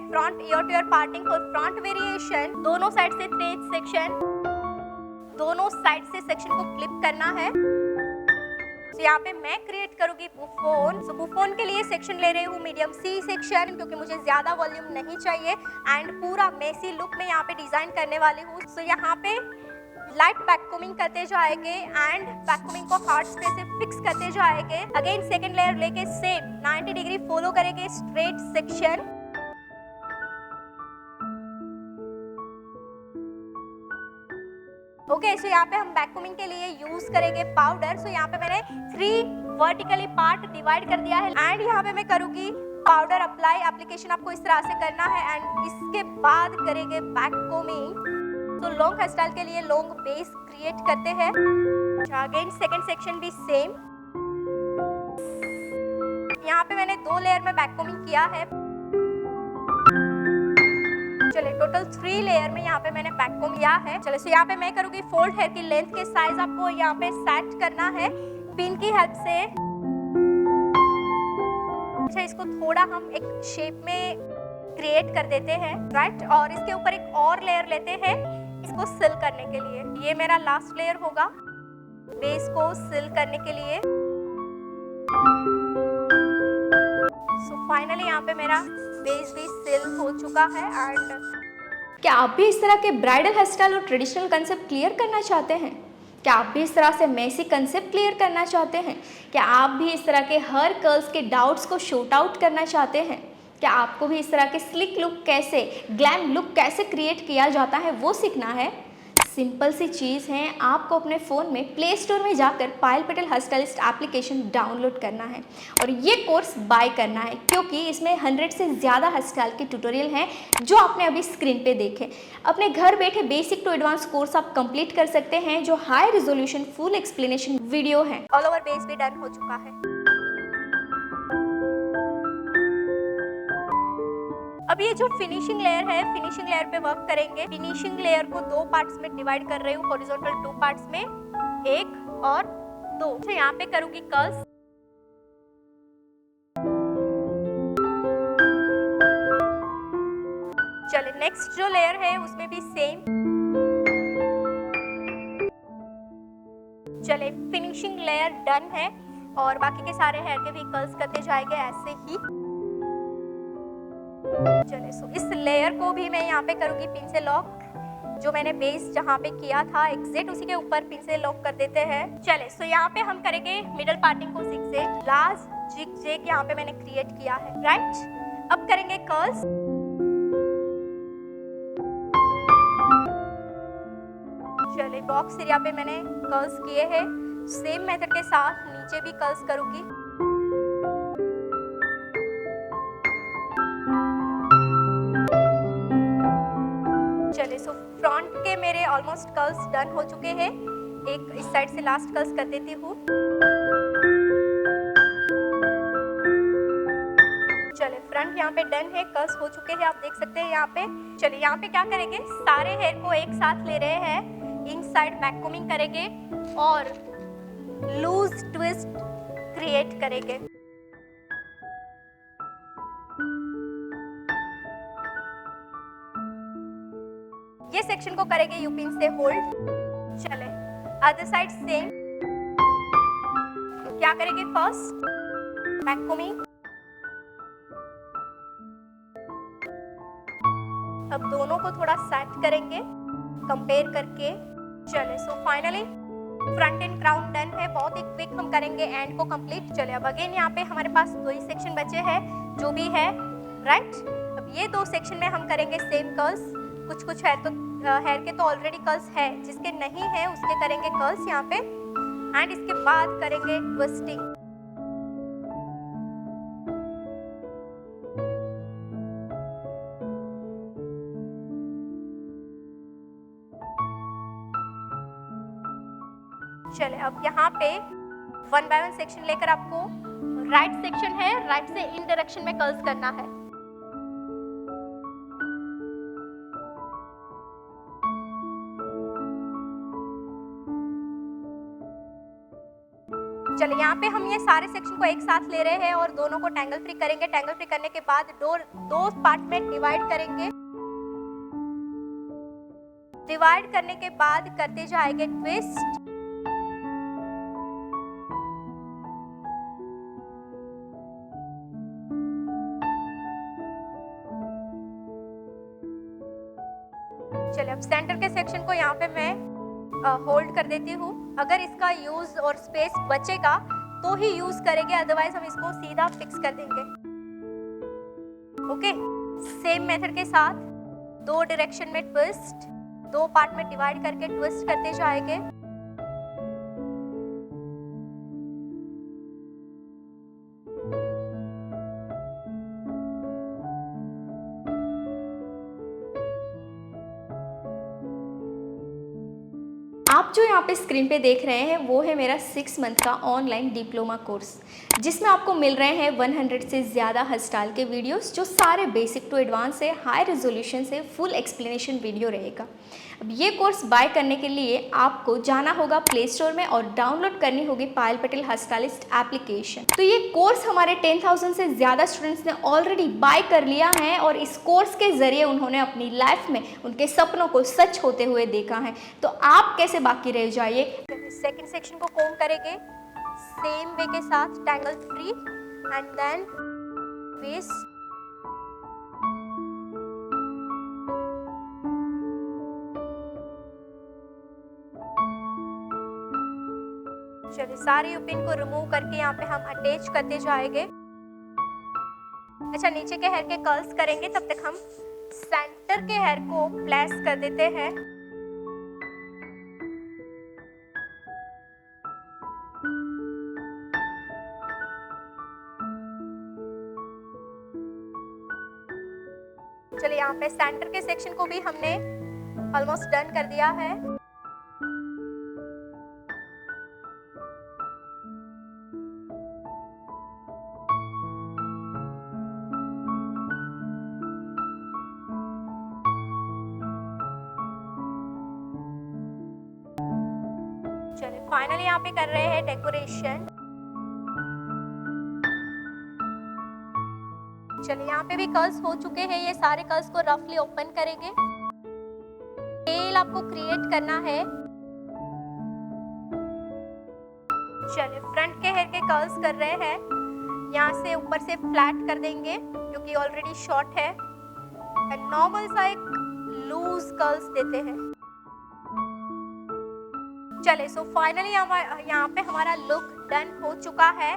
Front ear to ear parting for front variation, दोनों side से thread section, दोनों side से सेक्शन को फ्लिप करना है। तो यहाँ पे मैं क्रिएट करूंगी बुफोन। सो बुफोन के लिए सेक्शन ले रही हूँ मीडियम सी सेक्शन, क्योंकि मुझे ज्यादा वॉल्यूम नहीं चाहिए एंड पूरा मेसी लुक में यहाँ पे डिजाइन करने वाली हूँ। सो यहाँ पे लाइट बैककोमिंग करते जाएंगे एंड बैककोमिंग को हार्ड स्पेस से फिक्स करते जाएंगे। अगेन सेकंड लेयर लेके सेम 90 डिग्री फॉलो करेंगे स्ट्रेट सेक्शन। ओके, सो यहाँ पे हम बैककोमिंग के लिए यूज करेंगे पाउडर। सो यहाँ पे मैंने 3 वर्टिकली पार्ट डिवाइड कर दिया है एंड यहाँ पे मैं करूंगी पाउडर अप्लाई। एप्लीकेशन आपको इस तरह से करना है एंड इसके बाद करेंगे बैककोमिंग। तो लॉन्ग हेयर स्टाइल के लिए लॉन्ग बेस क्रिएट करते हैं। अगेन सेकंड सेक्शन भी सेम। यहाँ पे मैंने 2 लेयर में बैककोमिंग किया है। चलिए टोटल 3 लेयर में यहाँ पे मैंने बैककोम किया है। चलिए सो यहाँ पे मैं करूँगी फोल्ड हेयर की लेंथ के साइज आपको यहाँ पे सेट करना है पिन की हेल्प से। अच्छा, इसको थोड़ा हम एक शेप में क्रिएट कर देते हैं, राइट। और इसके ऊपर एक और लेयर लेते हैं इसको सिल करने के लिए। ये मेरा लास्ट लेयर होगा बेस को सिल करने के लिए। सो फाइनली यहाँ पे मेरा बेस भी सिल हो चुका है। एंड क्या आप भी इस तरह के ब्राइडल हेयर स्टाइल और ट्रेडिशनल कंसेप्ट क्लियर करना चाहते हैं? क्या आप भी इस तरह से मेसी कंसेप्ट क्लियर करना चाहते हैं? क्या आप भी इस तरह के हेयर कर्ल्स के डाउट्स को शॉर्ट आउट करना चाहते हैं? क्या आपको भी इस तरह के स्लिक लुक कैसे, ग्लैम लुक कैसे क्रिएट किया जाता है वो सीखना है? सिंपल सी चीज़ है, आपको अपने फ़ोन में प्ले स्टोर में जाकर Payal Patel hair stylist application download करना है और ये कोर्स बाय करना है, क्योंकि इसमें 100 से ज़्यादा हेयर स्टाइल के ट्यूटोरियल हैं जो आपने अभी स्क्रीन पे देखे। अपने घर बैठे बेसिक टू एडवांस कोर्स आप कंप्लीट कर सकते हैं, जो high resolution full explanation video है। ऑल ओवर बेस भी डन हो चुका है। अब ये जो फिनिशिंग लेयर है, फिनिशिंग लेयर पे वर्क करेंगे। फिनिशिंग लेयर को 2 पार्ट्स में डिवाइड कर रही हूँ, हॉरिजॉन्टल 2 पार्ट्स में, 1 और 2। तो यहाँ पे करूंगी कर्ल्स। चलिए नेक्स्ट जो लेयर है उसमें भी सेम। चलिए फिनिशिंग लेयर डन है और बाकी के सारे हेयर के भी कर्ल्स करते जाएंगे ऐसे ही। चलिए सो इस लेयर को भी मैं यहाँ पे करूंगी पिन से लॉक। जो मैंने बेस जहाँ पे किया था एग्जैक्ट उसी के ऊपर पिन से लॉक कर देते हैं। चलिए सो यहाँ पे हम करेंगे मिडल पार्टिंग को जिगजैग। लास्ट जिगजैग यहाँ पे मैंने क्रिएट किया है, राइट। अब करेंगे कर्ल्स। चलिए बॉक्स एरिया पे मैंने कर्ल्स किए हैं। सेम मेथड के साथ नीचे भी कर्ल्स करूंगी। चलिए सो फ्रंट के मेरे ऑलमोस्ट कर्ल्स डन हो चुके हैं। एक इस साइड से लास्ट कर्ल्स कर देती हूँ। चलिए फ्रंट यहाँ पे डन है, कर्ल्स हो चुके हैं, आप देख सकते हैं यहाँ पे। चलिए यहाँ पे क्या करेंगे, सारे हेयर को एक साथ ले रहे हैं, इनसाइड बैककोमिंग करेंगे और लूज ट्विस्ट क्रिएट करेंगे। ये सेक्शन को करेंगे यू पिन से होल्ड। चले अदर साइड सेम। क्या करेंगे, फर्स्ट बैककोमिंग। अब दोनों को थोड़ा सेट करेंगे कंपेयर करके। चले so finally front end crown done है। बहुत ही क्विक हम करेंगे एंड को कंप्लीट। चले अब अगेन यहाँ पे हमारे पास 2 ही सेक्शन बचे हैं जो भी है, राइट। अब ये 2 सेक्शन में हम करेंगे सेम कर्ल्स। कुछ हेयर के तो ऑलरेडी कर्ल्स है, जिसके नहीं है उसके करेंगे कर्ल्स यहाँ पे एंड इसके बाद करेंगे ट्विस्टिंग। चले अब यहाँ पे 1 बाय 1 सेक्शन लेकर आपको राइट सेक्शन है, राइट से इन डायरेक्शन में कर्ल्स करना है। चलिए यहाँ पे हम ये सारे सेक्शन को एक साथ ले रहे हैं और दोनों को टैंगल फ्री करेंगे। टैंगल फ्री करने के बाद दो पार्ट में डिवाइड करेंगे। डिवाइड करने के बाद करते जाएंगे ट्विस्ट। चलिए अब सेंटर के सेक्शन को यहाँ पे मैं होल्ड कर देती हूँ। अगर इसका यूज और स्पेस बचेगा तो ही यूज करेंगे, अदरवाइज हम इसको सीधा फिक्स कर देंगे। ओके, सेम मेथड के साथ दो डायरेक्शन में ट्विस्ट, दो पार्ट में डिवाइड करके ट्विस्ट करते जाएंगे। आप जो यहाँ पे स्क्रीन पे देख रहे हैं वो है मेरा 6 मंथ का ऑनलाइन डिप्लोमा कोर्स, जिसमें आपको मिल रहे हैं 100 से ज़्यादा हॉस्टाइल के वीडियोस, जो सारे बेसिक टू एडवांस से हाई रेजोल्यूशन से फुल एक्सप्लेनेशन वीडियो रहेगा। अब ये कोर्स बाय करने के लिए आपको जाना होगा प्ले स्टोर में और डाउनलोड करनी होगी पायल पटेल हॉस्टाइलिस्ट एप्लीकेशन। तो ये कोर्स हमारे 10,000 से ज़्यादा स्टूडेंट्स ने ऑलरेडी बाय कर लिया है और इस कोर्स के ज़रिए उन्होंने अपनी लाइफ में उनके सपनों को सच होते हुए देखा है। तो आप कैसे बाकी रह जाइए। सेकंड सेक्शन को कोम करेंगे सेम वे के साथ, tangle free and then twist. चलिए सारे पिन को रिमूव करके यहाँ पे हम अटैच करते जाएंगे। अच्छा, नीचे के हेयर के कर्ल्स करेंगे, तब तक हम सेंटर के हेयर को प्लेस कर देते हैं। चलिए यहाँ पे सेंटर के सेक्शन को भी हमने ऑलमोस्ट डन कर दिया है। चलिए फाइनली यहाँ पे कर रहे हैं डेकोरेशन। चलिए यहाँ पे भी कर्ल्स हो चुके हैं। ये सारे कर्ल्स को रफली ओपन करेंगे। टेल आपको क्रिएट करना है। चलिए फ्रंट के हेयर के कर्ल्स कर रहे हैं। यहाँ से ऊपर से फ्लैट कर देंगे क्योंकि ऑलरेडी शॉर्ट है, एंड नॉर्मल सा एक लूज कर्ल्स देते हैं। चले सो फाइनली यहाँ पे हमारा लुक डन हो चुका है।